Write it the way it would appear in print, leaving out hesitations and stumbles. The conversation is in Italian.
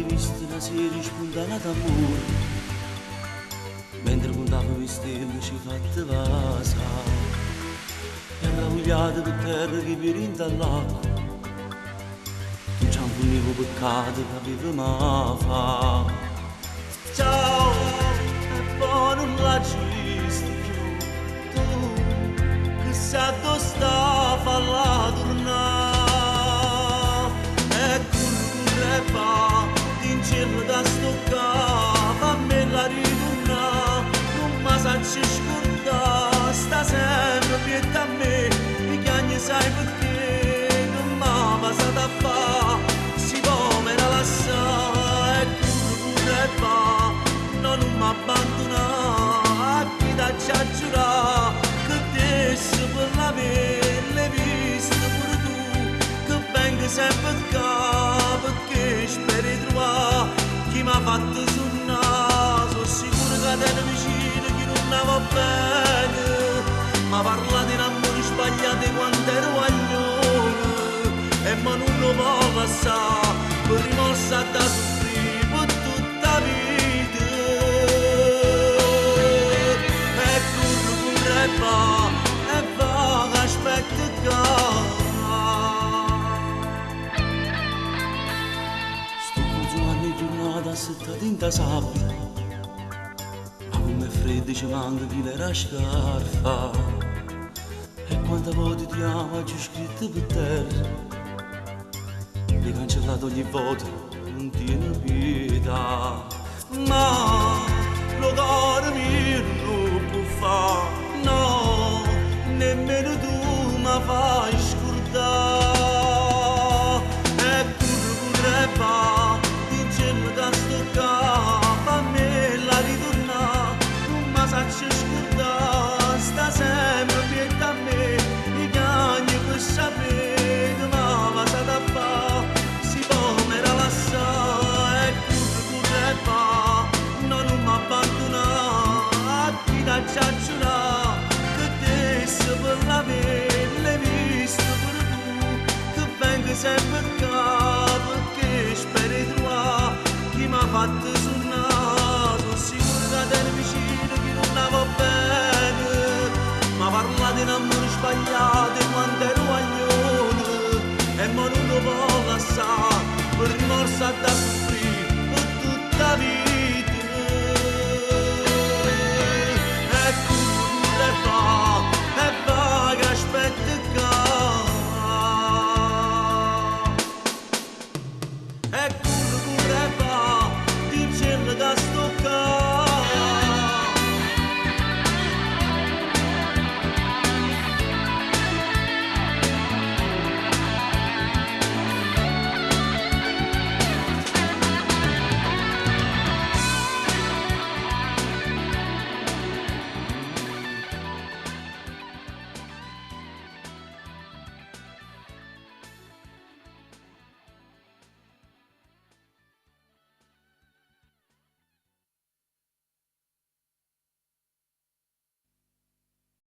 visto una serie spontanea d'amore, mentre puntavo le stelle ci fatte vasa, e ravogliate per terra che virinta all'acqua, tu ci punivo peccato che avevo fa. Ciao, e poi non la giusti più, tu che sai dove sta a falla tornare, e curre fa, in cielo da stoccare, a me la ritorna, non mi sa ci scordare, sta sempre pietà a me, i cagni sai perché, non mi passata a fa, si può me la lasciare, e curre fa, non mi abbandona, chi da già giurare, che adesso per la pelle vista pure tu, che venga sempre qua, perché speri trovare chi mi ha fatto sul naso, sicuro che te ne vicino chi non ne va bene, ma parla di un amore sbagliato quando ero guaglione, e ma non lo può passare, per rimorsa da soffrire per tutta la vita, e curre va, e va che aspetta qua. Giornata settata in sabbia, ma come freddo ci manca chi le scarfa, e quante volte ti amo oggi scritto per terra, le cancellato ogni volta, non tiene pietà, ma lo cuore mio non può fare, no, nemmeno tu mi fai scordare, e curre va, da stoccare, a me la ritorna, non mi sa ci scordare, sta sempre pietà a me, i cagni per sapere che mi passata a fa, si può me la lasciare, e curre fa, no, non mi abbandona, chi da già giurare, che adesso per la pelle vista pure tu, che venga sempre qua, perché speri trovare chi mi ha fatto sul naso, sicuro che te ne vicino chi non ne va bene, ma parla di un amore sbagliato quando ero guaglione, e ma non lo può lasciare, per rimorsa da